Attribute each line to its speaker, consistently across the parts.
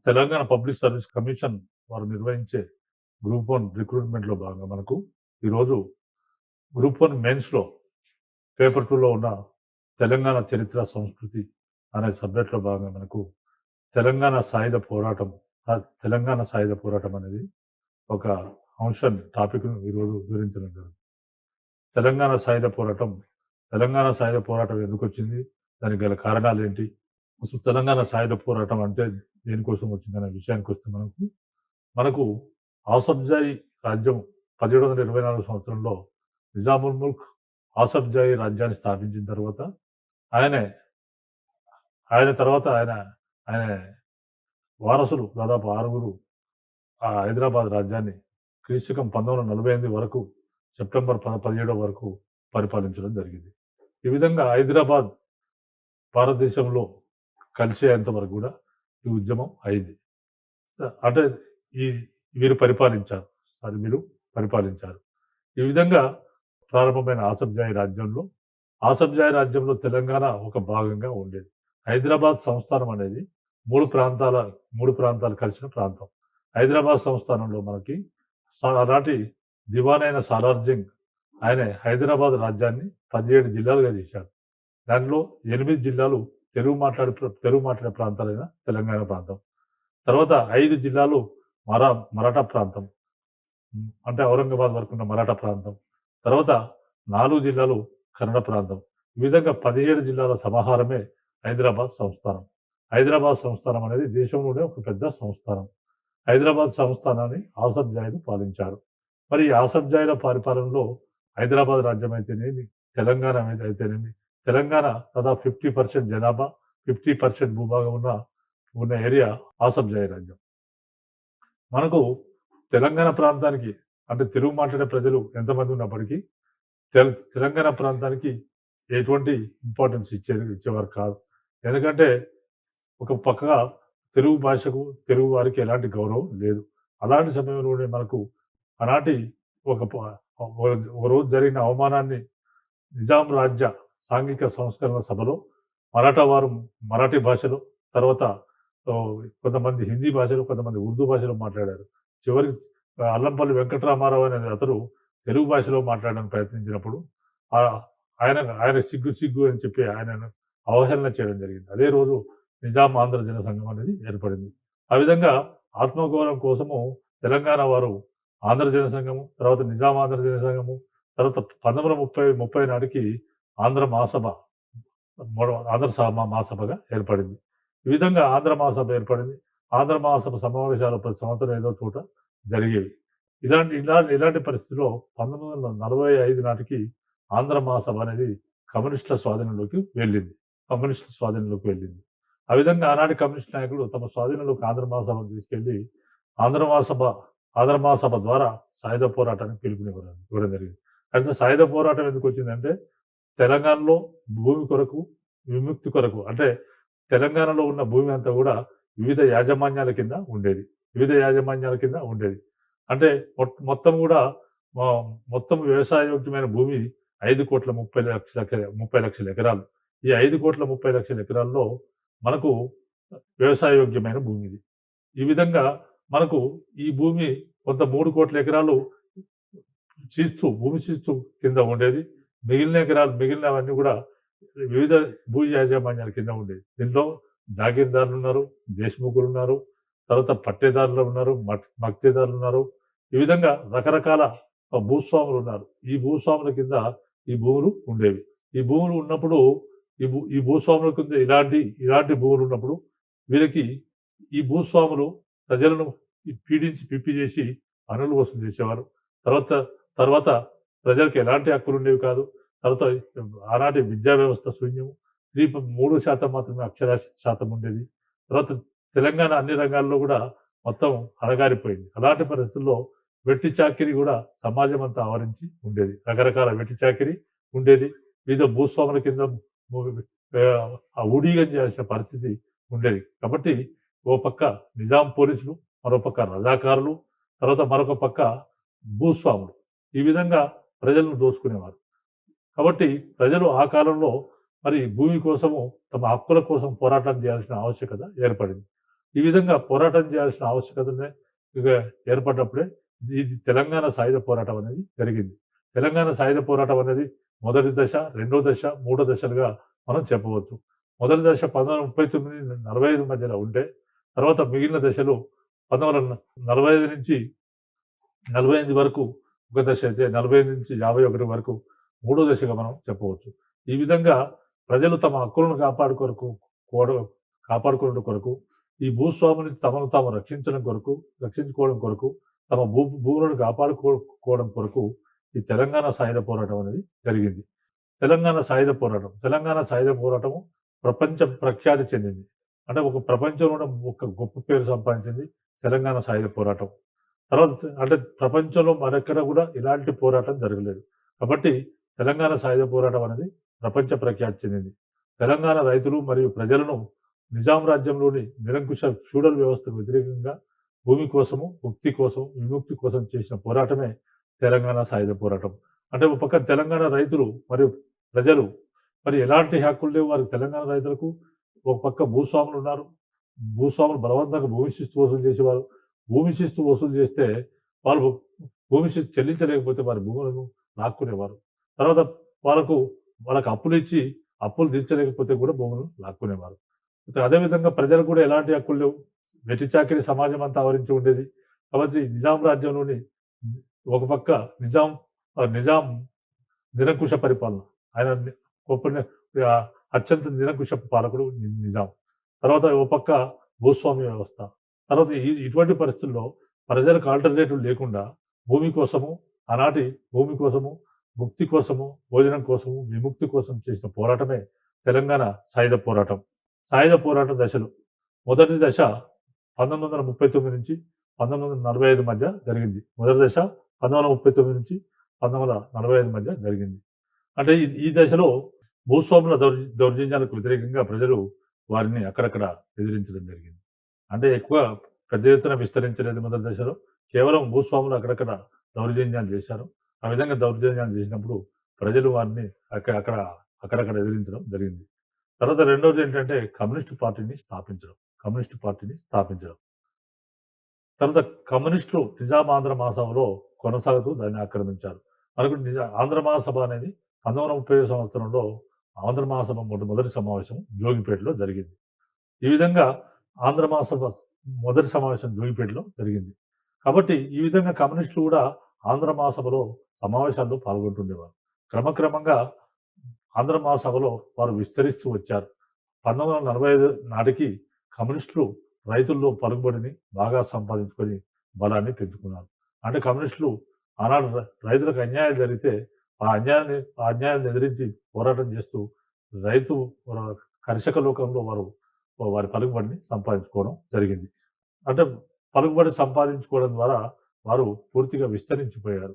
Speaker 1: Telangana public service commission వారు నిర్వహించే group 1 రిక్రూట్మెంట్‌లో భాగంగా మనకు ఈరోజు గ్రూప్ 1 మెయిన్స్‌లో పేపర్ 2లో ఉన్న తెలంగాణ చరిత్ర, సంస్కృతి అనే సబ్జెక్ట్‌లో భాగంగా మనకు తెలంగాణ సాయుధ పోరాటం, తెలంగాణ సాయుధ పోరాటం అనేది ఒక అంశాన్ని టాపిక్‌ను ఈరోజు వివరించడం జరుగుతుంది. తెలంగాణ సాయుధ పోరాటం ఎందుకొచ్చింది? దానికి గల కారణాలేంటి? అసలు తెలంగాణ సాయుధ పోరాటం అంటే దేనికోసం వచ్చిందనే విషయానికొస్తే మనకు ఆసఫ్జాయి రాజ్యం 1724 సంవత్సరంలో నిజాముల్ ముల్క్ ఆసఫ్జాయి రాజ్యాన్ని స్థాపించిన తర్వాత ఆయన వారసులు దాదాపు 6 ఆ హైదరాబాద్ రాజ్యాన్ని క్రీస్తుకం 1948 వరకు సెప్టెంబర్ 17 వరకు పరిపాలించడం జరిగింది. ఈ విధంగా హైదరాబాద్ భారతదేశంలో కలిసేంత వరకు కూడా ఈ ఉద్యమం అయింది. అంటే వీరు పరిపాలించారు. ఈ విధంగా ప్రారంభమైన ఆసఫ్జాయి రాజ్యంలో తెలంగాణ ఒక భాగంగా ఉండేది. హైదరాబాద్ సంస్థానం అనేది మూడు ప్రాంతాలు కలిసిన ప్రాంతం. హైదరాబాద్ సంస్థానంలో మనకి ఆనాటి దివాన్ అయిన సాలార్జంగ్ ఆయన హైదరాబాద్ రాజ్యాన్ని 17 జిల్లాలుగా చేశాడు. దాంట్లో 8 జిల్లాలు తెలుగు మాట్లాడే ప్రాంతాలైన తెలంగాణ ప్రాంతం. తర్వాత 5 జిల్లాలు మరాఠా ప్రాంతం, అంటే ఔరంగాబాద్ వరకు ఉన్న మరాఠా ప్రాంతం. తర్వాత 4 జిల్లాలు కన్నడ ప్రాంతం. ఈ విధంగా 17 జిల్లాల సమాహారమే హైదరాబాద్ సంస్థానం. హైదరాబాద్ సంస్థానం అనేది దేశంలోనే ఒక పెద్ద సంస్థానం. హైదరాబాద్ సంస్థానాన్ని ఆసఫ్జాయిలు పాలించారు. మరి ఈ ఆసఫ్జాయిల పరిపాలనలో హైదరాబాద్ రాజ్యం అయితేనేమి, తెలంగాణ అయితేనేమి, తెలంగాణ దాదాపు 50% జనాభా, 50% భూభాగం ఉన్న ఏరియా ఆసఫ్జాయి రాజ్యం. మనకు తెలంగాణ ప్రాంతానికి, అంటే తెలుగు మాట్లాడే ప్రజలు ఎంతమంది ఉన్నప్పటికీ తెలంగాణ ప్రాంతానికి ఎటువంటి ఇంపార్టెన్స్ ఇచ్చేవారు కాదు. ఎందుకంటే ఒక పక్కగా తెలుగు భాషకు, తెలుగు వారికి ఎలాంటి గౌరవం లేదు. అలాంటి సమయంలోనే మనకు ఆనాటి ఒక రోజు జరిగిన అవమానాన్ని నిజాం రాజ్య సాంఘిక సంస్కరణ సభలో మరాఠీ భాషలో, తర్వాత కొంతమంది హిందీ భాషలో, కొంతమంది ఉర్దూ భాషలో మాట్లాడారు. చివరికి అల్లంపల్లి వెంకటరామారావు అనే అతను తెలుగు భాషలో మాట్లాడడానికి ప్రయత్నించినప్పుడు ఆయన సిగ్గు అని చెప్పి ఆయనను అవహేళన చేయడం జరిగింది. అదే రోజు నిజాం ఆంధ్ర జన సంఘం అనేది ఏర్పడింది. ఆ విధంగా ఆత్మగౌరవం కోసము తెలంగాణ వారు ఆంధ్ర జన సంఘము, తర్వాత నిజాం ఆంధ్ర జన సంఘము, తర్వాత 1930 నాటికి ఆంధ్ర మహాసభగా ఏర్పడింది. ఈ విధంగా ఆంధ్ర మహాసభ ఏర్పడింది. ఆంధ్ర మహాసభ సమావేశాలు ప్రతి సంవత్సరం ఏదో చోట జరిగేవి. ఇలాంటి పరిస్థితిలో 1945 నాటికి ఆంధ్ర మహాసభ అనేది కమ్యూనిస్టుల స్వాధీనంలోకి వెళ్ళింది. ఆ విధంగా ఆనాటి కమ్యూనిస్ట్ నాయకులు తమ స్వాధీనంలోకి ఆంధ్ర మహాసభను తీసుకెళ్లి ఆంధ్ర మహాసభ ద్వారా సాయుధ పోరాటానికి పిలుపునివ్వడం జరిగింది. అయితే సాయుధ పోరాటం ఎందుకు వచ్చిందంటే తెలంగాణలో భూమి కొరకు, విముక్తి కొరకు, అంటే తెలంగాణలో ఉన్న భూమి అంతా కూడా వివిధ యాజమాన్యాల కింద ఉండేది. అంటే మొత్తం వ్యవసాయయోగ్యమైన భూమి 5,30,00,000 ఎకరాలు. ఈ 5,30,00,000 ఎకరాల్లో మనకు వ్యవసాయయోగ్యమైన భూమి ఇది. ఈ విధంగా మనకు ఈ భూమి కొంత 3 కోట్ల ఎకరాలు భూమి శిస్తు కింద ఉండేది. మిగిలినవన్నీ కూడా వివిధ భూ యాజమాన్యాల కింద ఉండేది. దీంట్లో జాగీర్దారులు ఉన్నారు, దేశ్ముఖులు ఉన్నారు, తర్వాత పట్టేదారులు ఉన్నారు, మక్తేదారులు ఉన్నారు. ఈ విధంగా రకరకాల భూస్వాములు ఉన్నారు. ఈ భూస్వాముల కింద ఈ భూములు ఉండేవి. ఈ భూములు ఉన్నప్పుడు ఈ భూస్వాముల కింద ఇలాంటి భూములు ఉన్నప్పుడు వీరికి ఈ భూస్వాములు ప్రజలను పీడించి పిప్పి చేసి పనులు వసూలు చేసేవారు. తర్వాత ప్రజలకు ఎలాంటి హక్కులు ఉండేవి కాదు. తర్వాత ఆనాటి విద్యా వ్యవస్థ శూన్యము, 3% మాత్రమే అక్షరాస్యత శాతం ఉండేది. తర్వాత తెలంగాణ అన్ని రంగాల్లో కూడా మొత్తం అణగారిపోయింది. అలాంటి పరిస్థితుల్లో వెట్టి చాకిరి కూడా సమాజం అంతా ఆవరించి ఉండేది. రకరకాల వెట్టి చాకిరి ఉండేది. వివిధ భూస్వాముల కింద ఊడిగం చేయాల్సిన పరిస్థితి ఉండేది. కాబట్టి ఓ పక్క నిజాం పోలీసులు, మరో పక్క రజాకారులు, తర్వాత మరొక పక్క భూస్వాములు ఈ విధంగా ప్రజలను దోచుకునేవారు. కాబట్టి ప్రజలు ఆ కాలంలో మరి భూమి కోసము, తమ హక్కుల కోసం పోరాటం చేయాల్సిన ఆవశ్యకత ఏర్పడింది. ఈ విధంగా పోరాటం చేయాల్సిన ఆవశ్యకతనే ఇక ఏర్పడ్డప్పుడే ఇది తెలంగాణ సాయుధ పోరాటం అనేది జరిగింది. తెలంగాణ సాయుధ పోరాటం అనేది మొదటి దశ, రెండో దశ, మూడో దశలుగా మనం చెప్పవచ్చు. మొదటి దశ 1939-45 మధ్యలో ఉంటే, తర్వాత మిగిలిన దశలు 1945 నుంచి 45 వరకు ఒక దశ అయితే, 45 నుంచి 51 వరకు మూడో దశగా మనం చెప్పవచ్చు. ఈ విధంగా ప్రజలు తమ హక్కులను కాపాడుకోవడం కొరకు, ఈ భూస్వాముని తమను తాము రక్షించుకోవడం కొరకు, తమ భూములను కాపాడుకోవడం కొరకు ఈ తెలంగాణ సాయుధ పోరాటం అనేది జరిగింది. తెలంగాణ సాయుధ పోరాటము ప్రపంచ ప్రఖ్యాతి చెందింది. అంటే ఒక ప్రపంచంలోనే ఒక గొప్ప పేరు సంపాదించింది తెలంగాణ సాయుధ పోరాటం. తర్వాత అంటే ప్రపంచంలో మరెక్కడ కూడా ఇలాంటి పోరాటం జరగలేదు. కాబట్టి తెలంగాణ సాయుధ పోరాటం అనేది ప్రపంచ ప్రఖ్యాతి చెందింది. తెలంగాణ రైతులు మరియు ప్రజలను నిజాం రాజ్యంలోని నిరంకుశ ఫ్యూడల్ వ్యవస్థకు వ్యతిరేకంగా భూమి కోసము, ముక్తి కోసం, విముక్తి కోసం చేసిన పోరాటమే తెలంగాణ సాయుధ పోరాటం. అంటే ఒక పక్క తెలంగాణ రైతులు మరియు ప్రజలు మరి ఎలాంటి హక్కులు లేవు వారికి. తెలంగాణ రైతులకు ఒక పక్క భూస్వాములు ఉన్నారు. భూస్వాములు బలవంతంగా భూమి శిస్తు వసూలు చేసేవారు. భూమి శిస్తు వసూలు చేస్తే వాళ్ళు భూమి శిస్తు చెల్లించలేకపోతే వారి భూములను లాక్కునేవారు. తర్వాత వాళ్ళకు అప్పులు ఇచ్చి అప్పులు తీర్చలేకపోతే కూడా భూములను లాక్కునేవారు. అదేవిధంగా ప్రజలకు కూడా ఎలాంటి హక్కులు లేవు. వెట్టి చాకిరి సమాజం అంతా ఆవరించి ఉండేది. కాబట్టి నిజాం రాజ్యంలోని ఒక పక్క నిజాం నిరంకుశ పరిపాలన. ఆయన అత్యంత నిరంకుశ పాలకుడు నిజాం. తర్వాత ఒక పక్క భూస్వామ్య వ్యవస్థ. తర్వాత ఇటువంటి పరిస్థితుల్లో ప్రజలకు ఆల్టర్నేటివ్ లేకుండా ఆనాటి భూమి కోసము, ముక్తి కోసము, భోజనం కోసము, విముక్తి కోసం చేసిన పోరాటమే తెలంగాణ సాయుధ పోరాటం. సాయుధ పోరాట దశలు. మొదటి దశ 1939 నుంచి 1945 మధ్య జరిగింది. మొదటి దశ 1939 నుంచి 1945 మధ్య జరిగింది. అంటే ఈ దశలో భూస్వాముల దౌర్జన్యాలకు వ్యతిరేకంగా ప్రజలు వారిని అక్కడక్కడ ఎదిరించడం జరిగింది. అంటే ఎక్కువ పెద్ద ఎత్తున విస్తరించలేదు మొదటి దశలో. కేవలం భూస్వాములు అక్కడక్కడ దౌర్జన్యాలు చేశారు. ఆ విధంగా దౌర్జన్యాలు చేసినప్పుడు ప్రజలు వారిని అక్కడక్కడ ఎదిరించడం జరిగింది. తర్వాత రెండవది ఏంటంటే కమ్యూనిస్టు పార్టీని స్థాపించడం. తర్వాత కమ్యూనిస్టులు నిజాం ఆంధ్ర మహాసభలో కొనసాగుతూ దాన్ని ఆక్రమించారు. మనకు ఆంధ్ర మహాసభ అనేది 1930 సంవత్సరంలో ఆంధ్ర మహాసభ మొదటి సమావేశం జోగిపేటలో జరిగింది. ఈ విధంగా ఆంధ్ర మహాసభ మొదటి సమావేశం జోగిపేటలో జరిగింది. కాబట్టి ఈ విధంగా కమ్యూనిస్టులు కూడా ఆంధ్ర మహాసభలో సమావేశాల్లో పాల్గొంటుండేవారు. క్రమక్రమంగా ఆంధ్ర మహాసభలో వారు విస్తరిస్తూ వచ్చారు. 1945 నాటికి కమ్యూనిస్టులు రైతుల్లో పలుకుబడిని బాగా సంపాదించుకొని బలాన్ని పెంచుకున్నారు. అంటే కమ్యూనిస్టులు ఆనాడు రైతులకు అన్యాయాలు జరిగితే ఆ అన్యాయాన్ని ఎదిరించి పోరాటం చేస్తూ రైతు కర్షక లోకంలో వారి పలుకుబడిని సంపాదించుకోవడం జరిగింది. అంటే పలుకుబడి సంపాదించుకోవడం ద్వారా వారు పూర్తిగా విస్తరించిపోయారు,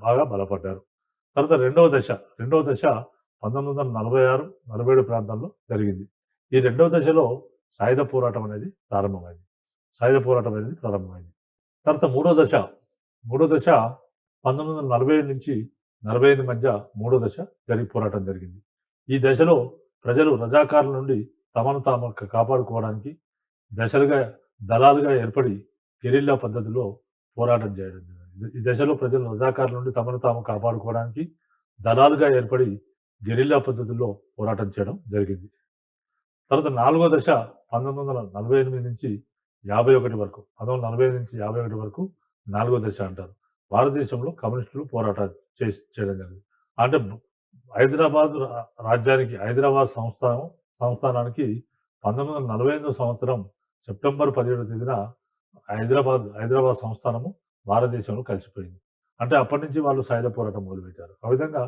Speaker 1: బాగా బలపడ్డారు. తర్వాత రెండవ దశ 1946, 47 ప్రాంతాల్లో జరిగింది. ఈ రెండవ దశలో సాయుధ పోరాటం అనేది ప్రారంభమైంది. తర్వాత మూడో దశ 1947 నుంచి 45 మధ్య మూడో దశ పోరాటం జరిగింది. ఈ దశలో ప్రజలు రజాకారుల నుండి తమను తాము కాపాడుకోవడానికి దళాలుగా ఏర్పడి గెరిల్లా పద్ధతిలో పోరాటం చేయడం జరిగింది. ఈ దశలో ప్రజలు రజాకారుల నుండి తమను తాము కాపాడుకోవడానికి దళాలుగా ఏర్పడి గెరిల్లా పద్ధతిలో పోరాటం చేయడం జరిగింది. తర్వాత నాలుగో దశ 1948 నుంచి 51 వరకు 1945 నుంచి 51 వరకు నాలుగో దశ అంటారు. భారతదేశంలో కమ్యూనిస్టులు పోరాటాలు చేయడం జరిగింది. అంటే హైదరాబాద్ సంస్థానానికి 1945 సంవత్సరం సెప్టెంబర్ 17వ తేదీన హైదరాబాద్ సంస్థానము భారతదేశంలో కలిసిపోయింది. అంటే అప్పటి నుంచి వాళ్ళు సాయుధ పోరాటం మొదలుపెట్టారు. ఆ విధంగా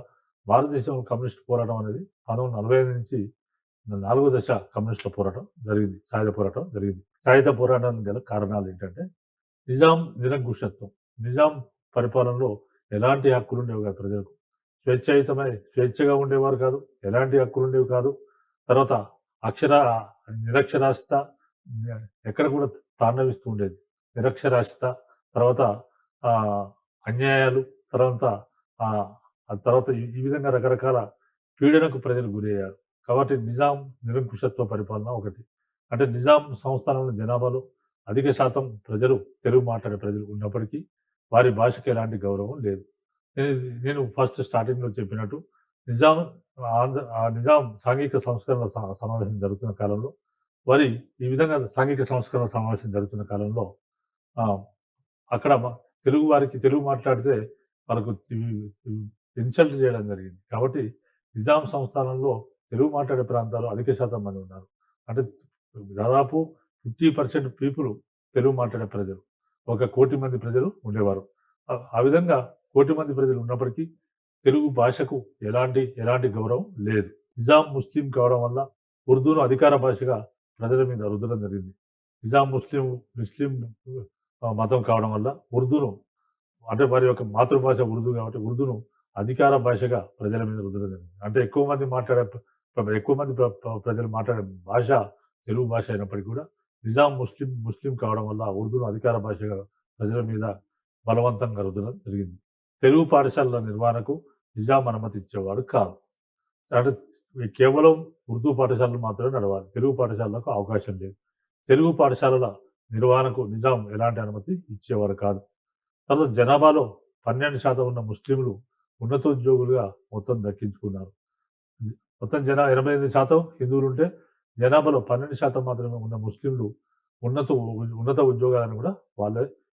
Speaker 1: భారతదేశంలో కమ్యూనిస్ట్ పోరాటం అనేది 1945 నుంచి నాలుగో దశ కమ్యూనిస్టుల పోరాటం జరిగింది. సాయుధ పోరాటం జరిగింది. సాయుధ పోరాటానికి గల కారణాలు ఏంటంటే నిజాం నిరంకుశత్వం. నిజాం పరిపాలనలో ఎలాంటి హక్కులు ఉండేవి కాదు ప్రజలకు. స్వేచ్ఛగా ఉండేవారు కాదు. ఎలాంటి హక్కులు ఉండేవి కాదు. తర్వాత నిరక్షరాస్యత ఎక్కడ కూడా తాండవిస్తూ ఉండేది. నిరక్షరాస్యత, తర్వాత అన్యాయాలు, తర్వాత ఈ విధంగా రకరకాల పీడనకు ప్రజలు గురయ్యారు. కాబట్టి నిజాం నిరంకుశత్వ పరిపాలన ఒకటి. అంటే నిజాం సంస్థానంలో జనాభాలో అధిక శాతం ప్రజలు తెలుగు మాట్లాడే ప్రజలు ఉన్నప్పటికీ వారి భాషకి ఎలాంటి గౌరవం లేదు. నేను నేను ఫస్ట్ స్టార్టింగ్‌లో చెప్పినట్టు నిజాం నిజాం సాంఘిక సంస్కరణల సమావేశం జరుగుతున్న కాలంలో మరి ఈ విధంగా సాంఘిక సంస్కరణల సమావేశం జరుగుతున్న కాలంలో ఆహ్, అక్కడ తెలుగు వారికి తెలుగు మాట్లాడితే వాళ్ళకు ఇన్సల్ట్ చేయడం జరిగింది. కాబట్టి నిజాం సంస్థానంలో తెలుగు మాట్లాడే ప్రాంతాలు అధిక శాతం మంది ఉన్నారు. అంటే దాదాపు 50% పీపుల్ తెలుగు మాట్లాడే ప్రజలు. ఒక 1,00,00,000 మంది ప్రజలు ఉండేవారు. ఆ విధంగా 1,00,00,000 మంది ప్రజలు ఉన్నప్పటికీ తెలుగు భాషకు ఎలాంటి గౌరవం లేదు. నిజాం ముస్లిం కావడం వల్ల ఉర్దూను అధికార భాషగా ప్రజల మీద రుద్దడం జరిగింది. నిజాం ముస్లిం మతం కావడం వల్ల ఉర్దూను అంటే వారి యొక్క మాతృభాష ఉర్దూ కాబట్టి ఉర్దూను అధికార భాషగా ప్రజల మీద రుద్దడం జరిగింది. అంటే ఎక్కువ మంది ప్రజలు మాట్లాడే భాష తెలుగు భాష అయినప్పటికీ కూడా నిజాం ముస్లిం కావడం వల్ల ఉర్దూను అధికార భాషగా ప్రజల మీద బలవంతంగా రుద్దడం జరిగింది. తెలుగు పాఠశాలల నిర్వహణకు నిజాం అనుమతి ఇచ్చేవాడు కాదు. అంటే కేవలం ఉర్దూ పాఠశాలలు మాత్రమే నడవాలి. తెలుగు పాఠశాలలకు అవకాశం లేదు. తెలుగు పాఠశాలల నిర్వహణకు నిజాం ఎలాంటి అనుమతి ఇచ్చేవారు కాదు. తర్వాత జనాభాలో 12% ఉన్న ముస్లింలు ఉన్నతోద్యోగులుగా మొత్తం దక్కించుకున్నారు. మొత్తం 88% హిందువులుంటే జనాభాలో 12% మాత్రమే ఉన్న ముస్లింలు ఉన్నత ఉద్యోగాలను కూడా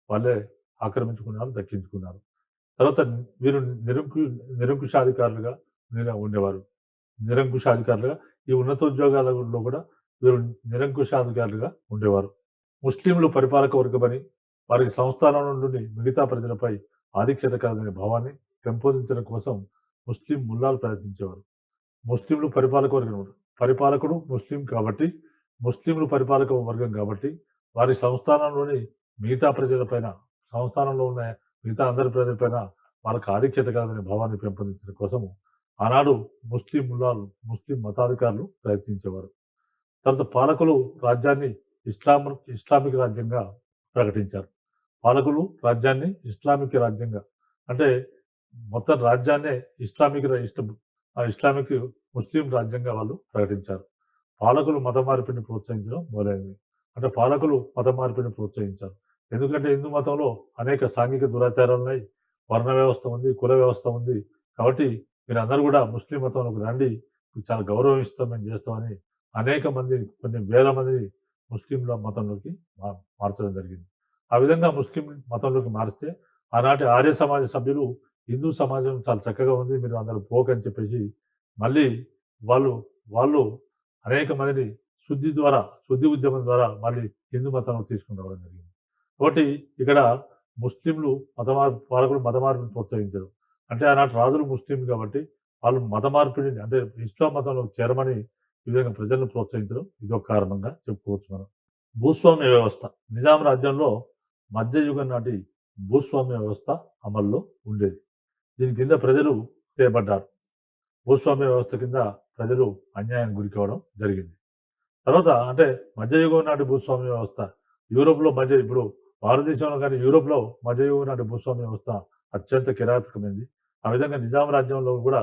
Speaker 1: వాళ్ళే ఆక్రమించుకున్నారు, దక్కించుకున్నారు. తర్వాత వీరు నిరంకుశాధికారులుగా ఉండేవారు. నిరంకుశాధికారులుగా ఈ ఉన్నతోద్యోగాలలో కూడా వీరు నిరంకుశాధికారులుగా ఉండేవారు. ముస్లింలు పరిపాలక వర్గమని వారికి సంస్థానం నుండి మిగతా ప్రజలపై ఆధిక్యత కలదనే భావాన్ని పెంపొందించడం కోసం ముస్లిం ముల్లాలు ప్రయత్నించేవారు. ముస్లింలు పరిపాలకుడు ముస్లిం కాబట్టి ముస్లింలు పరిపాలక వర్గం కాబట్టి వారి సంస్థానంలోని మిగతా ప్రజలపైన సంస్థానంలో ఉన్న మిగతా అందరి ప్రజలపైన వాళ్ళకి ఆధిక్యత కాదనే భావాన్ని పెంపొందించడం కోసము ఆనాడు ముస్లిం ముల్లాలు ముస్లిం మతాధికారులు ప్రయత్నించేవారు. తర్వాత పాలకులు రాజ్యాన్ని ఇస్లామిక్ రాజ్యంగా ప్రకటించారు. పాలకులు రాజ్యాన్ని ఇస్లామిక్ రాజ్యంగా అంటే మొత్తం రాజ్యాన్నే ఇస్లామిక్ ముస్లిం రాజ్యంగా వాళ్ళు ప్రకటించారు. పాలకులు మత మార్పిడిని ప్రోత్సహించడం మొదలైనవి. అంటే పాలకులు మత మార్పిడిని ప్రోత్సహించారు. ఎందుకంటే హిందూ మతంలో అనేక సాంఘిక దురాచారాలు ఉన్నాయి. వర్ణ వ్యవస్థ ఉంది, కుల వ్యవస్థ ఉంది. కాబట్టి మీరందరూ కూడా ముస్లిం మతంలోకి రండి, మీకు చాలా గౌరవం ఇస్తాం, మేము చేస్తామని అనేక మంది కొన్ని వేల మందిని ముస్లింల మతంలోకి మార్చడం జరిగింది. ఆ విధంగా ముస్లిం మతంలోకి మారిస్తే ఆనాటి ఆర్య సమాజ సభ్యులు హిందూ సమాజం చాలా చక్కగా ఉంది, మీరు అందరూ పోకని చెప్పేసి మళ్ళీ వాళ్ళు అనేక మందిని శుద్ధి ఉద్యమం ద్వారా మళ్ళీ హిందూ మతంలో తీసుకుని రావడం జరిగింది. కాబట్టి ఇక్కడ ముస్లింలు పాలకులు మత మార్పిడిని ప్రోత్సహించరు. అంటే ఆనాటి రాజులు ముస్లిం కాబట్టి వాళ్ళు మత మార్పిడిని అంటే ఇస్లాం మతంలో చేరమని ఈ విధంగా ప్రజలను ప్రోత్సహించడం ఇదొక కారణంగా చెప్పుకోవచ్చు మనం. భూస్వామ్య వ్యవస్థ నిజాం రాజ్యంలో మధ్యయుగం నాటి భూస్వామ్య వ్యవస్థ అమల్లో ఉండేది. దీని కింద ప్రజలు చేయబడ్డారు. భూస్వామ్య వ్యవస్థ కింద ప్రజలు అన్యాయానికి గురి కావడం జరిగింది. తర్వాత అంటే మధ్యయుగం నాటి భూస్వామ్య వ్యవస్థ యూరోప్లో ఇప్పుడు భారతదేశంలో కానీ యూరోప్లో మధ్యయుగం నాటి భూస్వామ్య వ్యవస్థ అత్యంత కిరాతకమైంది. ఆ విధంగా నిజాం రాజ్యంలో కూడా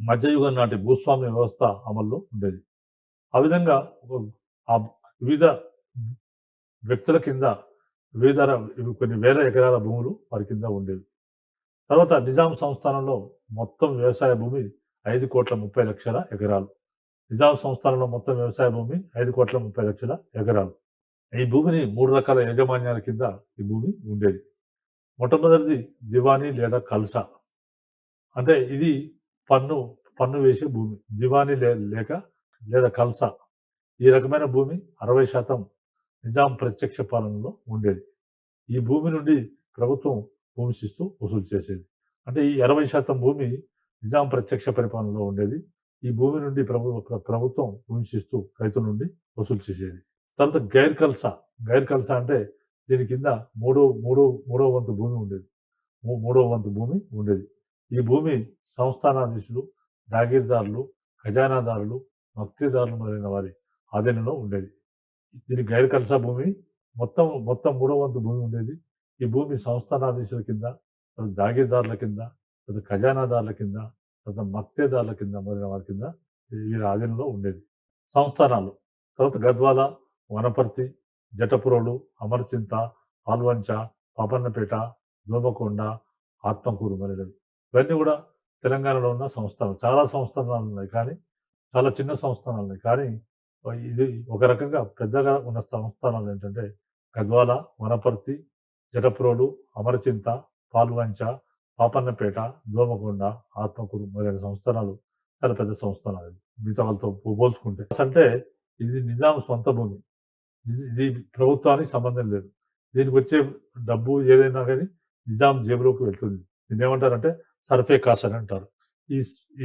Speaker 1: మధ్యయుగం నాటి భూస్వామ్య వ్యవస్థ అమల్లో ఉండేది. ఆ విధంగా వివిధ వ్యక్తుల కింద కొన్ని వేల ఎకరాల భూములు వారి కింద ఉండేవి. తర్వాత నిజాం సంస్థానంలో మొత్తం వ్యవసాయ భూమి 5,30,00,000 ఎకరాలు. నిజాం సంస్థానంలో మొత్తం వ్యవసాయ భూమి 5,30,00,000 ఎకరాలు. ఈ భూమిని 3 రకాల యాజమాన్యాల కింద ఈ భూమి ఉండేది. మొట్టమొదటిది దివానీ లేదా కల్సా. అంటే ఇది పన్ను వేసే భూమి. దివానీ లేదా కల్సా. ఈ రకమైన భూమి 60% నిజాం ప్రత్యక్ష పాలనలో ఉండేది. ఈ భూమి నుండి ప్రభుత్వం భూమి శిస్తు వసూలు చేసేది. అంటే ఈ 60% భూమి నిజాం ప్రత్యక్ష పరిపాలనలో ఉండేది. ఈ భూమి నుండి ప్రభుత్వం భూమి శిస్తు రైతుల నుండి వసూలు చేసేది. తర్వాత గైర్ కల్సా అంటే దీని కింద మూడో వంతు భూమి ఉండేది. మూడో వంతు భూమి ఉండేది. ఈ భూమి సంస్థానాధీశులు, జాగీర్దారులు, ఖజానాదారులు, మక్తీదారులు మొదలైన వారి ఆధీనంలో ఉండేది. దీని గైర్ కల్సా భూమి మొత్తం మూడో వంతు భూమి ఉండేది. ఈ భూమి సంస్థానాధీశుల కింద, జాగీర్దారుల కింద, ఖజానాదారుల కింద, మక్తేదారుల కింద మొదలైన వారి కింద వీరి ఆధీనంలో ఉండేది. సంస్థానాలు తర్వాత గద్వాల, వనపర్తి, జటపురోలు, అమరచింత, పాల్వంచ, పాపన్నపేట, దోమకొండ, ఆత్మకూరు మొదలైనవి. ఇవన్నీ కూడా తెలంగాణలో ఉన్న సంస్థానాలు. చాలా సంస్థానాలు ఉన్నాయి కానీ చాలా చిన్న సంస్థానాలు ఉన్నాయి. కానీ ఇది ఒక రకంగా పెద్దగా ఉన్న సంస్థానాలు ఏంటంటే గద్వాల, వనపర్తి, జటప్రోలు, అమరచింత, పాల్వంచ, పాపన్నపేట, దోమకొండ, ఆత్మకూరు మొదలైన సంస్థానాలు చాలా పెద్ద సంస్థానాలు మిగతా వాళ్ళతో పోల్చుకుంటే. అంటే ఇది నిజాం సొంత భూమి. ఇది ప్రభుత్వానికి సంబంధం లేదు. దీనికి వచ్చే డబ్బు ఏదైనా కానీ నిజాం జేబులోకి వెళ్తుంది. దీన్ని ఏమంటారంటే సర్ఫే కాస్ట్ అని అంటారు.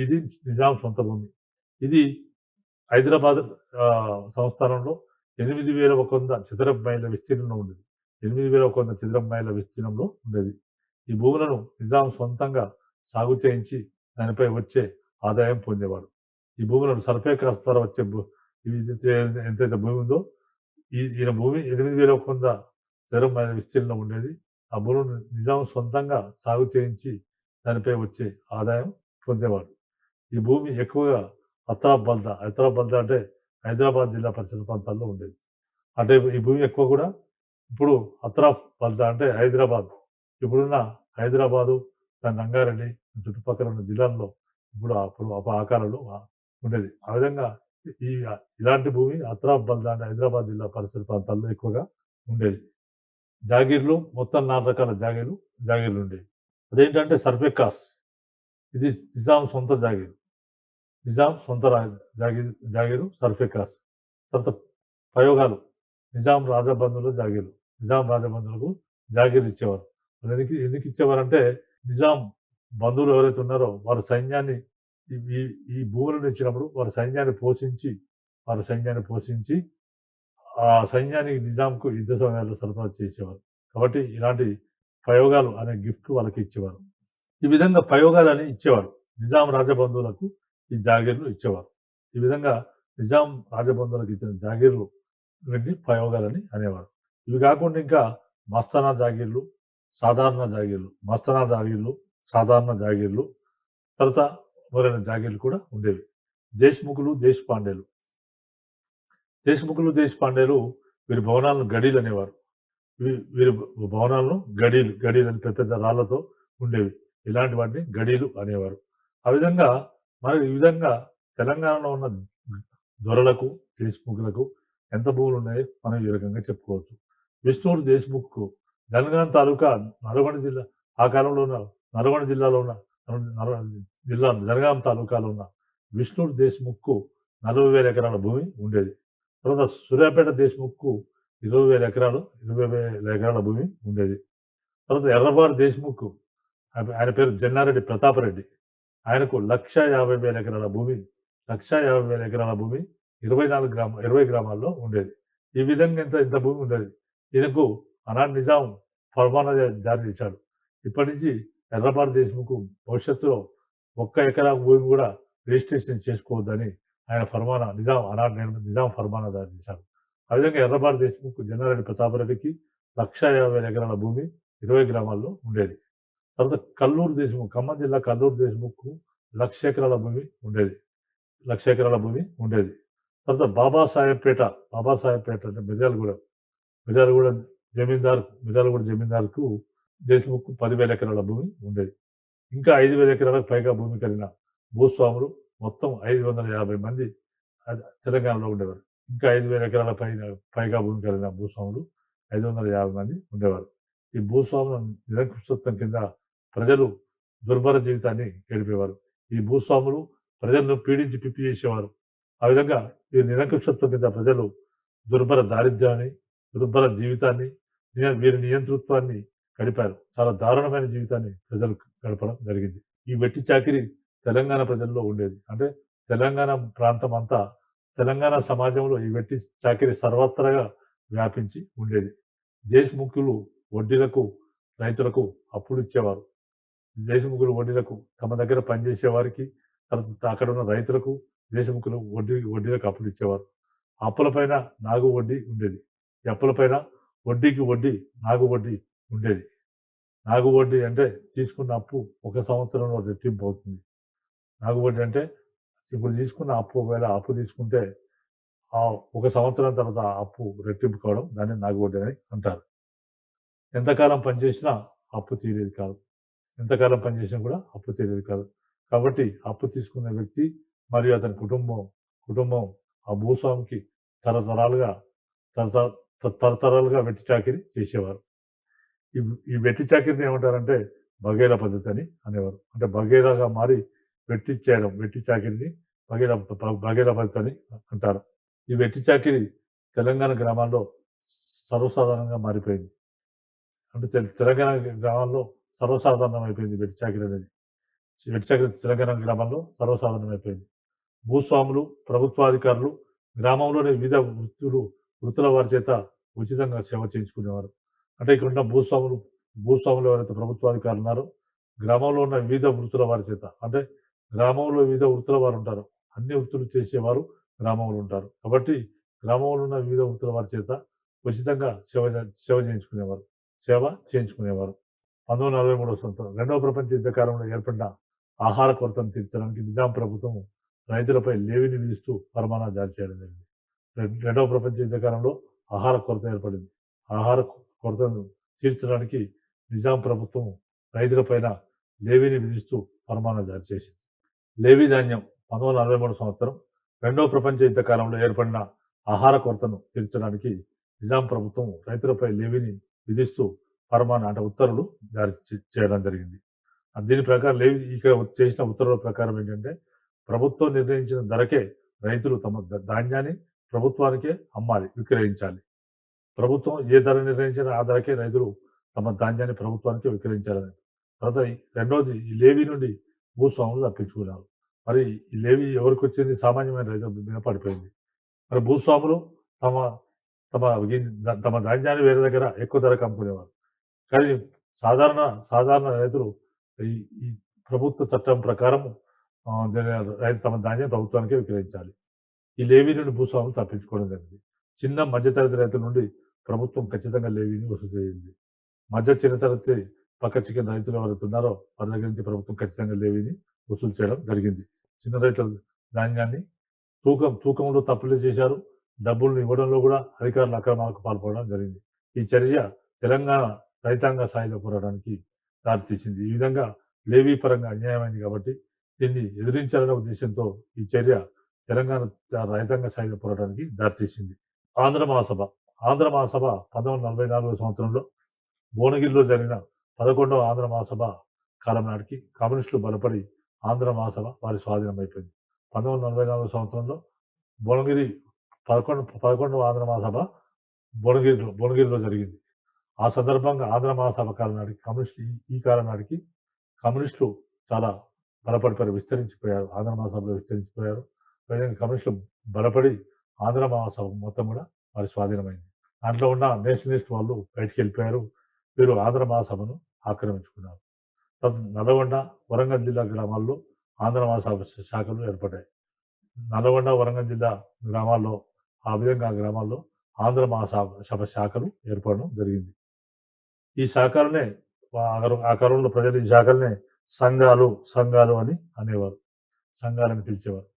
Speaker 1: ఇది నిజాం సొంత భూమి. ఇది హైదరాబాద్ సంస్థానంలో 8,100 చదరపు మైళ్ళ విస్తీర్ణంలో ఉండేది. 8,100 చదరపు మైళ్ళ విస్తీర్ణంలో ఉండేది. ఈ భూములను నిజాం సొంతంగా సాగు చేయించి దానిపై వచ్చే ఆదాయం పొందేవాడు. ఈ భూములను సర్ఫే కాస్ట్ ద్వారా వచ్చే ఎంతైతే భూమి ఉందో ఈయన భూమి 8,100 చదరపు మైళ్ళ విస్తీర్ణంలో ఉండేది. ఆ భూములను నిజాం సొంతంగా సాగు చేయించి దానిపై వచ్చే ఆదాయం పొందేవాడు. ఈ భూమి ఎక్కువగా అత్రాబ్ బల్దా అంటే హైదరాబాద్ జిల్లా పరిసర ప్రాంతాల్లో ఉండేది. అంటే ఈ భూమి ఎక్కువ కూడా ఇప్పుడు అత్రాఫ్ బల్దా అంటే హైదరాబాద్, ఇప్పుడున్న హైదరాబాదు, దాని రంగారెడ్డి చుట్టుపక్కల ఉన్న జిల్లాల్లో అప్పుడు ఆకారంలో ఉండేది. ఆ విధంగా ఇలాంటి భూమి అత్రాఫ్ బల్దా అంటే హైదరాబాద్ జిల్లా పరిసర ప్రాంతాల్లో ఎక్కువగా ఉండేది. జాగీర్లు మొత్తం 4 రకాల జాగీర్లు ఉండేవి. అదేంటంటే సర్ఫే కాస్ట్. ఇది నిజాం సొంత జాగీరు. నిజాం సొంత జాగీరు సర్ఫే కాస్ట్. తర్వాత ప్రయోగాలు నిజాం రాజబంధువుల జాగీరు. నిజాం రాజబంధువులకు జాగీరు ఇచ్చేవారు. ఎందుకు ఇచ్చేవారంటే నిజాం బంధువులు ఎవరైతే ఉన్నారో వారు సైన్యాన్ని ఈ భూములను ఇచ్చినప్పుడు వారి సైన్యాన్ని పోషించి ఆ సైన్యానికి నిజాంకు యుద్ధ సమయాల్లో సరఫరా చేసేవారు. కాబట్టి ఇలాంటి ప్రయోగాలు అనే గిఫ్ట్ వాళ్ళకి ఇచ్చేవారు. ఈ విధంగా ప్రయోగాలని ఇచ్చేవారు. నిజాం రాజబంధువులకు ఈ జాగీర్లు ఇచ్చేవారు. ఈ విధంగా నిజాం రాజబంధువులకు ఇచ్చిన జాగీర్లు వీటిని ప్రయోగాలని అనేవారు. ఇవి కాకుండా ఇంకా మస్తానా జాగీర్లు, సాధారణ జాగీర్లు, మస్తానా జాగీర్లు, సాధారణ జాగీర్లు, తర్వాత మొదలైన జాగీర్లు కూడా ఉండేవి. దేశ్ముఖులు, దేశపాండేలు వీరి భవనాలను గడీలు అనేవారు. వీరి భవనాలను గడీలు అని పెద్ద పెద్ద రాళ్లతో ఉండేవి. ఇలాంటి వాటిని గడీలు అనేవారు. ఈ విధంగా తెలంగాణలో ఉన్న దొరలకు, దేశ్ముఖులకు ఎంత భూములు ఉన్నాయో మనం ఈ రకంగా చెప్పుకోవచ్చు. విష్ణూరు దేశ్ముఖ్కు జనగాం తాలూకా నల్గొండ జిల్లా, ఆ కాలంలో ఉన్న నల్గొండ జిల్లాలో ఉన్న జనగాం తాలూకాలో ఉన్న విష్ణూరు దేశ్ముఖ్కు 40,000 ఎకరాల భూమి ఉండేది. తర్వాత సూర్యాపేట దేశ్ముఖ్కు 20,000 ఎకరాల భూమి ఉండేది. తర్వాత ఎర్రబారు దేశ్ముఖ్, ఆయన పేరు జన్నారెడ్డి ప్రతాపరెడ్డి, ఆయనకు 1,50,000 ఎకరాల భూమి 20 గ్రామాల్లో ఉండేది. ఈ విధంగా ఇంత భూమి ఉండేది. ఈయనకు ఆనాడు నిజాం ఫర్మానా జారీ చేశాడు. ఇప్పటి నుంచి ఎర్రబారు దేశ్ముఖ్ భవిష్యత్తులో 1 ఎకరా భూమి కూడా రిజిస్ట్రేషన్ చేసుకోవద్దని ఆయన నిజాం ఫర్మానా జారీ చేశాడు. ఆ విధంగా ఎర్రబారు దేశ్ముఖ్ జన్నారెడ్డి ప్రతాపరెడ్డికి 1,50,000 ఎకరాల భూమి 20 గ్రామాల్లో ఉండేది. తర్వాత ఖమ్మం జిల్లా కల్లూరు దేశ్ముఖ్ 1,00,000 ఎకరాల భూమి ఉండేది. తర్వాత బాబాసాహెబ్పేట అంటే మిర్యాలగూడ జమీందార్కు దేశ్ముఖ్ 10,000 ఎకరాల భూమి ఉండేది. ఇంకా 5,000 ఎకరాలకు పైగా భూమి కలిగిన భూస్వాములు మొత్తం 550 మంది తెలంగాణలో ఉండేవారు. ఇంకా 5,000 ఎకరాల పైగా భూమి కలిగిన భూస్వాములు 550 మంది ఉండేవారు. ఈ భూస్వాముల నిరంకుశత్వం కింద ప్రజలు దుర్భర జీవితాన్ని గడిపేవారు. ఈ భూస్వాములు ప్రజలను పీడించి పిప్పి చేసేవారు. ఆ విధంగా ఈ నిరంకుశత్వం కింద ప్రజలు దుర్భర దారిద్ర్యాన్ని, దుర్భర జీవితాన్ని, వీరి నియంతృత్వాన్ని గడిపారు. చాలా దారుణమైన జీవితాన్ని ప్రజలు గడపడం జరిగింది. ఈ వెట్టి చాకిరి తెలంగాణ ప్రజల్లో ఉండేది. అంటే తెలంగాణ ప్రాంతం అంతా, తెలంగాణ సమాజంలో ఈ వెట్టి చాకిరి సర్వత్రగా వ్యాపించి ఉండేది. దేశ్ముఖులు వడ్డీలకు, రైతులకు అప్పులు ఇచ్చేవారు. దేశముఖులు వడ్డీలకు తమ దగ్గర పనిచేసే వారికి, తర్వాత అక్కడ ఉన్న రైతులకు దేశముఖులు వడ్డీలకు అప్పులు ఇచ్చేవారు. అప్పులపైన నాగు వడ్డీ ఉండేది. ఈ అప్పులపైన వడ్డీకి వడ్డీ, నాగు వడ్డీ ఉండేది. నాగు వడ్డీ అంటే తీసుకున్న అప్పు 1 సంవత్సరంలో రెట్టింపు అవుతుంది. నాగు వడ్డీ అంటే ఇప్పుడు తీసుకున్న అప్పు, ఒకవేళ అప్పు తీసుకుంటే ఒక సంవత్సరం తర్వాత ఆ అప్పు రెట్టింపు కావడం దాన్ని నాగవడ్డీ అని అంటారు. ఎంతకాలం పనిచేసినా అప్పు తీరేది కాదు. ఎంతకాలం పనిచేసినా కూడా అప్పు తీరేది కాదు. కాబట్టి అప్పు తీసుకున్న వ్యక్తి మరియు అతని కుటుంబం ఆ భూస్వామికి తరతరాలుగా తరత తరతరాలుగా వెట్టి చాకిరీ చేసేవారు. ఈ ఈ వెట్టి చాకిరీని ఏమంటారంటే బఘేలా పద్ధతి అని అనేవారు. అంటే బఘేలాగా మారి వెట్టి చాకిరీని బఘేలా పద్ధతి అని అంటారు. ఈ వెట్టి చాకిరీ తెలంగాణ గ్రామాల్లో సర్వసాధారణంగా మారిపోయింది. అంటే తెలంగాణ గ్రామాల్లో సర్వసాధారణం అయిపోయింది వెట్టి చాకిరీ అనేది. వెట్టి చాకిరీ తెలంగాణ గ్రామాల్లో సర్వసాధారణం అయిపోయింది. భూస్వాములు, ప్రభుత్వాధికారులు గ్రామంలోని వివిధ వృత్తుల వారి చేత ఉచితంగా సేవ చేయించుకునేవారు. అంటే ఇక్కడ ఉన్న భూస్వాములు ఎవరైతే ప్రభుత్వాధికారులు ఉన్నారో గ్రామంలో ఉన్న వివిధ వృత్తుల వారి చేత, అంటే గ్రామంలో వివిధ వృత్తుల వారు ఉంటారు. అన్ని వృత్తులు చేసేవారు గ్రామంలో ఉంటారు. కాబట్టి గ్రామంలో ఉన్న వివిధ వృత్తుల వారి చేత ఉచితంగా సేవ చేయించుకునేవారు. 1943 సంవత్సరం రెండవ ప్రపంచ యుద్ధ కాలంలో ఏర్పడిన ఆహార కొరతను తీర్చడానికి నిజాం ప్రభుత్వం రైతులపై లేవిని విధిస్తూ ఫర్మానాలు జారీ చేయడం జరిగింది. రెండవ ప్రపంచ యుద్ధ కాలంలో ఆహార కొరత ఏర్పడింది. ఆహార కొరతను తీర్చడానికి నిజాం ప్రభుత్వం రైతులపైన లేవిని విధిస్తూ ఫర్మానాలు జారీ చేసింది. లేవి ధాన్యం 1943 సంవత్సరం రెండవ ప్రపంచ యుద్ధ కాలంలో ఏర్పడిన ఆహార కొరతను తీర్చడానికి నిజాం ప్రభుత్వం రైతులపై లేవిని విధిస్తూ అంటే ఉత్తర్వులు జారీ చేయడం జరిగింది. దీని ప్రకారం లేవి ఇక్కడ చేసిన ఉత్తర్వుల ప్రకారం ఏంటంటే ప్రభుత్వం నిర్ణయించిన ధరకే రైతులు తమ ధాన్యాన్ని ప్రభుత్వానికే అమ్మాలి, విక్రయించాలి. ప్రభుత్వం ఏ ధర నిర్ణయించినా ఆ ధరకే రైతులు తమ ధాన్యాన్ని ప్రభుత్వానికే విక్రయించాలని. తర్వాత రెండవది ఈ లేవి నుండి భూస్వాములు తప్పించుకున్నారు. మరి ఈ లేవి ఎవరికి వచ్చింది? సామాన్యమైన రైతుల మీద పడిపోయింది. మరి భూస్వాములు తమ తమ తమ ధాన్యాన్ని వేరే దగ్గర ఎక్కువ ధరకు అమ్ముకునేవారు. కానీ సాధారణ రైతులు ఈ ప్రభుత్వ చట్టం ప్రకారం రైతు తమ ధాన్యం ప్రభుత్వానికే విక్రయించాలి. ఈ లేవీ నుండి భూస్వాములు తప్పించుకోవడం జరిగింది. చిన్న మధ్యతరగతి రైతుల నుండి ప్రభుత్వం ఖచ్చితంగా లేవీని వసూలు చేయింది. చిన్నతరగతి పక్క చికెన్ రైతులు ఎవరైతే ఉన్నారో వారి దగ్గర నుంచి ప్రభుత్వం ఖచ్చితంగా లేవీని వసూలు చేయడం జరిగింది. చిన్న రైతుల ధాన్యాన్ని తూకంలో తప్పులు చేశారు. డబ్బులను ఇవ్వడంలో కూడా అధికారులు అక్రమాలకు పాల్పడడం జరిగింది. ఈ చర్య తెలంగాణ రైతాంగ సాయుధ పోరాటానికి దారితీసింది. ఈ విధంగా లేవీ పరంగా అన్యాయమైంది కాబట్టి దీన్ని ఎదిరించాలనే ఉద్దేశంతో ఈ చర్య తెలంగాణ రైతాంగ సాయుధ పోరాటానికి దారితీసింది. ఆంధ్ర మహాసభ 1944 సంవత్సరంలో భువనగిరిలో జరిగిన 11వ ఆంధ్ర మహాసభ కాలం నాటికి కమ్యూనిస్టులు బలపడి ఆంధ్ర మహాసభ వారి స్వాధీనం అయిపోయింది. 1944 సంవత్సరంలో భువనగిరి 11వ ఆంధ్ర మహాసభ భువనగిరిలో జరిగింది. ఆ సందర్భంగా ఆంధ్ర మహాసభ కాలం నాటికి కమ్యూనిస్టులు చాలా బలపడి విస్తరించిపోయారు. ఆంధ్ర మహాసభలో విస్తరించిపోయారు. విధంగా కమ్యూనిస్టులు బలపడి ఆంధ్ర మహాసభ మొత్తం కూడా వారి స్వాధీనమైంది. దాంట్లో ఉన్న నేషనలిస్ట్ వాళ్ళు బయటికి వెళ్ళిపోయారు. వీరు ఆంధ్ర మహాసభను ఆక్రమించుకున్నారు. నల్లగొండ, వరంగల్ జిల్లా గ్రామాల్లో ఆంధ్ర మహాసభ శాఖలు ఏర్పడ్డాయి. నల్లగొండ, వరంగల్ జిల్లా గ్రామాల్లో ఆ విధంగా ఆ గ్రామాల్లో ఆంధ్ర మహాసభ శాఖలు ఏర్పడడం జరిగింది. ఈ శాఖలనే ఆ కాలంలో ప్రజలు ఈ శాఖలనే సంఘాలు అని అనేవారు. సంఘాలని పిలిచేవారు.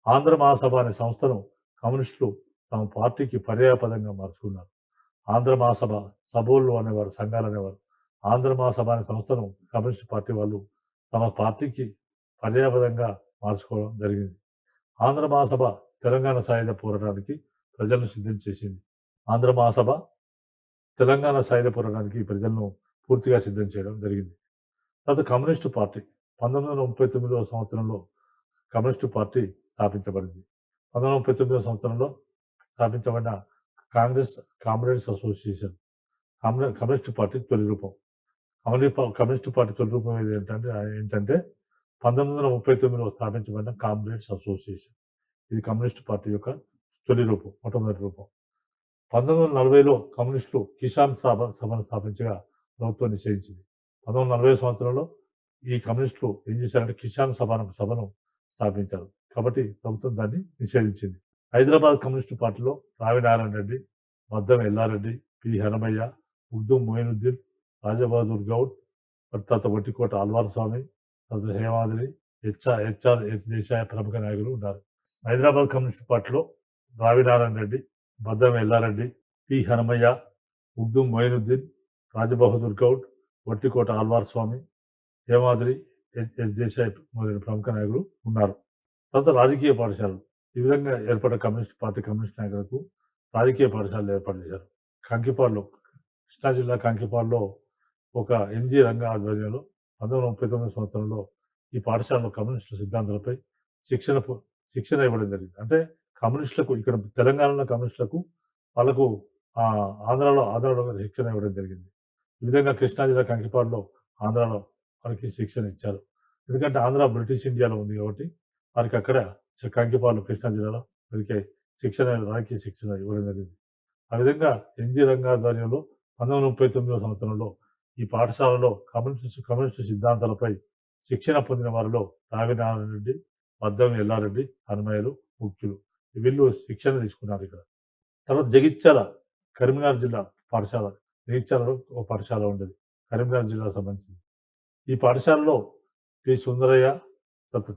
Speaker 1: ఆంధ్ర మహాసభ అనే సంస్థను కమ్యూనిస్టులు తమ పార్టీకి పర్యాయపదంగా మార్చుకున్నారు. ఆంధ్ర మహాసభ సభోళ్ళు అనేవారు, సంఘాలు అనేవారు. ఆంధ్ర మహాసభ అనే సంస్థను కమ్యూనిస్ట్ పార్టీ వాళ్ళు తమ పార్టీకి పర్యాయపదంగా మార్చుకోవడం జరిగింది. ఆంధ్ర మహాసభ తెలంగాణ సాయుధ పోరాటానికి ప్రజలను సిద్ధం చేసింది. ఆంధ్ర మహాసభ తెలంగాణ సాయుధ పోరాటానికి ప్రజలను పూర్తిగా సిద్ధం చేయడం జరిగింది. తర్వాత కమ్యూనిస్టు పార్టీ 1939 సంవత్సరంలో కమ్యూనిస్టు పార్టీ స్థాపించబడింది. 1939 సంవత్సరంలో స్థాపించబడిన కామ్రేడ్స్ అసోసియేషన్ కమ్యూనిస్టు పార్టీ తొలి రూపం. కమ్యూనిస్టు పార్టీ తొలి రూపం ఏంటంటే 1939లో స్థాపించబడిన కామ్రేడ్స్ అసోసియేషన్. ఇది కమ్యూనిస్టు పార్టీ యొక్క తొలి రూపం, మొట్టమొదటి రూపం. 1940లో కమ్యూనిస్టులు కిసాన్ సభను స్థాపించగా ప్రభుత్వం నిషేధించింది. 1940 సంవత్సరంలో ఈ కమ్యూనిస్టులు ఏం చేశారంటే కిసాన్ సభను స్థాపించారు. కాబట్టి ప్రభుత్వం దాన్ని నిషేధించింది. హైదరాబాద్ కమ్యూనిస్టు పార్టీలో రావినారాయణ రెడ్డి, మద్దం ఎల్లారెడ్డి, పి హనమయ్య, ఉర్దూ మొయినుద్దీన్, రాజబహదూర్ గౌడ్, తర్వాత వట్టికోట అల్వార్ స్వామి, తర్వాత హేమాద్రి, హెచ్ఆర్ దేశాయ ప్రముఖ నాయకులు ఉన్నారు. హైదరాబాద్ కమ్యూనిస్టు పార్టీలో రావినారాయణ రెడ్డి, బద్దం ఎల్లారెడ్డి, పి హనుమయ్య, ఉగ్దుం మొయినుద్దీన్, రాజబహదూర్ గౌడ్, వట్టికోట ఆల్వార్ స్వామి, హేమాద్రి, ఎస్ దేశాయ్ మొదలైన ప్రముఖ నాయకులు ఉన్నారు. తర్వాత రాజకీయ పాఠశాలలు. ఈ విధంగా ఏర్పడ్డ కమ్యూనిస్ట్ పార్టీ కమ్యూనిస్ట్ నాయకులకు రాజకీయ పాఠశాలలు ఏర్పాటు చేశారు. కంకిపాడులో, కృష్ణా జిల్లా కంకిపాడులో ఒక ఎన్జి రంగ ఆధ్వర్యంలో 1939 సంవత్సరంలో ఈ పాఠశాలలో కమ్యూనిస్టుల సిద్ధాంతాలపై శిక్షణ ఇవ్వడం జరిగింది. అంటే కమ్యూనిస్టులకు ఇక్కడ తెలంగాణలో కమ్యూనిస్టులకు వాళ్ళకు ఆంధ్రాలో శిక్షణ ఇవ్వడం జరిగింది. ఈ విధంగా కృష్ణా జిల్లా కంకిపాడులో ఆంధ్రాలో వారికి శిక్షణ ఇచ్చారు. ఎందుకంటే ఆంధ్ర బ్రిటిష్ ఇండియాలో ఉంది కాబట్టి వారికి అక్కడ కంకిపాడులో కృష్ణా జిల్లాలో వారికి రాజకీయ శిక్షణ ఇవ్వడం జరిగింది. ఆ విధంగా ఎన్జి రంగ ఆధ్వర్యంలో 1939 సంవత్సరంలో ఈ పాఠశాలలో కమ్యూనిస్టు సిద్ధాంతాలపై శిక్షణ పొందిన వారిలో రావినారాయణ రెడ్డి, బద్దం ఎల్లారెడ్డి, హనుమయ్యలు ముఖ్యులు. వీళ్ళు శిక్షణ తీసుకున్నారు ఇక్కడ. తర్వాత జగిత్యాల కరీంనగర్ జిల్లా పాఠశాల, జగిత్యాలలో ఒక పాఠశాల ఉండేది, కరీంనగర్ జిల్లాకు సంబంధించింది. ఈ పాఠశాలలో పి సుందరయ్య, తర్వాత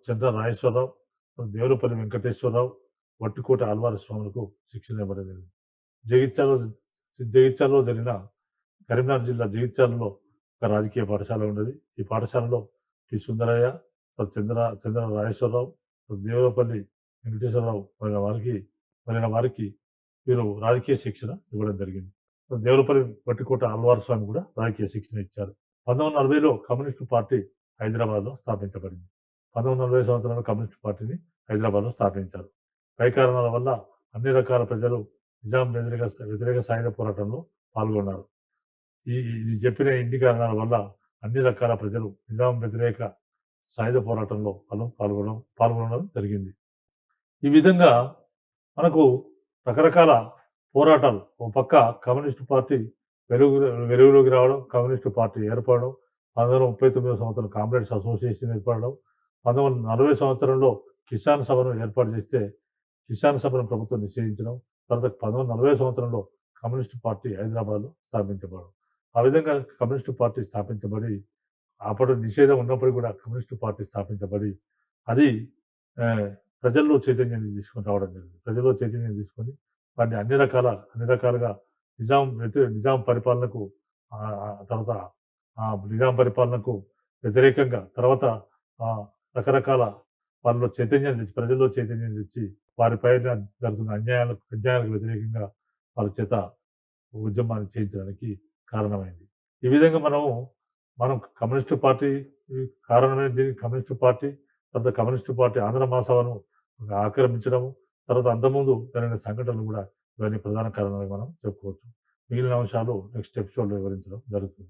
Speaker 1: చంద్ర రాజేశ్వరరావు, దేవులపల్లి వెంకటేశ్వరరావు, వట్టికోట ఆల్వార్ స్వాములకు శిక్షణ ఇవ్వబడింది. జగిత్యాలలో జరిగిన కరీంనగర్ జిల్లా జగిత్యాలలో ఒక రాజకీయ పాఠశాల ఉండేది. ఈ పాఠశాలలో పి సుందరయ్య, చంద్ర రాజేశ్వరరావు, దేవులపల్లి వెంకటేశ్వరరావు మొదలైన వారికి వీరు రాజకీయ శిక్షణ ఇవ్వడం జరిగింది. దేవులపల్లి వట్టికోట ఆల్వార్ స్వామి కూడా రాజకీయ శిక్షణ ఇచ్చారు. 1940లో కమ్యూనిస్టు పార్టీ హైదరాబాద్లో స్థాపించబడింది. 1940 సంవత్సరంలో కమ్యూనిస్టు పార్టీని హైదరాబాద్లో స్థాపించారు. పై కారణాల వల్ల అన్ని రకాల ప్రజలు నిజాం వ్యతిరేక సాయుధ పోరాటంలో పాల్గొన్నారు. ఇది చెప్పిన ఇన్ని కారణాల వల్ల అన్ని రకాల ప్రజలు నిజాం వ్యతిరేక సాయుధ పోరాటంలో పాల్గొనడం జరిగింది. ఈ విధంగా మనకు రకరకాల పోరాటాలు, ఒక పక్క కమ్యూనిస్టు పార్టీ వెలుగులోకి రావడం, కమ్యూనిస్టు పార్టీ ఏర్పడడం, 1939 సంవత్సరం కామ్రేడ్స్ అసోసియేషన్ ఏర్పడడం, 1940 సంవత్సరంలో కిసాన్ సభను ఏర్పాటు చేస్తే కిసాన్ సభను ప్రభుత్వం నిషేధించడం, తర్వాత 1940 సంవత్సరంలో కమ్యూనిస్టు పార్టీ హైదరాబాద్లో స్థాపించబడడం. ఆ విధంగా కమ్యూనిస్టు పార్టీ స్థాపించబడి, అప్పుడు నిషేధం ఉన్నప్పటికీ కూడా కమ్యూనిస్టు పార్టీ స్థాపించబడి అది ప్రజల్లో చైతన్యం తీసుకొని రావడం జరిగింది. ప్రజల్లో చైతన్యం తీసుకొని వాటిని అన్ని రకాలుగా నిజాం పరిపాలనకు తర్వాత నిజాం పరిపాలనకు వ్యతిరేకంగా తర్వాత రకరకాల ప్రజల్లో చైతన్యం తెచ్చి వారి పైన జరుగుతున్న అన్యాయాలకు వ్యతిరేకంగా వాళ్ళ చేత ఉద్యమాన్ని చేయించడానికి కారణమైంది. ఈ విధంగా మనం కమ్యూనిస్టు పార్టీ కారణమైనది. కమ్యూనిస్టు పార్టీ తర్వాత కమ్యూనిస్టు పార్టీ ఆంధ్ర మహాసభను ఆక్రమించడము, తర్వాత అంతకుముందు జరిగిన సంఘటనలు కూడా ఇవన్నీ ప్రధాన కారణాలుగా మనం చెప్పుకోవచ్చు. మిగిలిన అంశాలు నెక్స్ట్ ఎపిసోడ్లో వివరించడం జరుగుతుంది.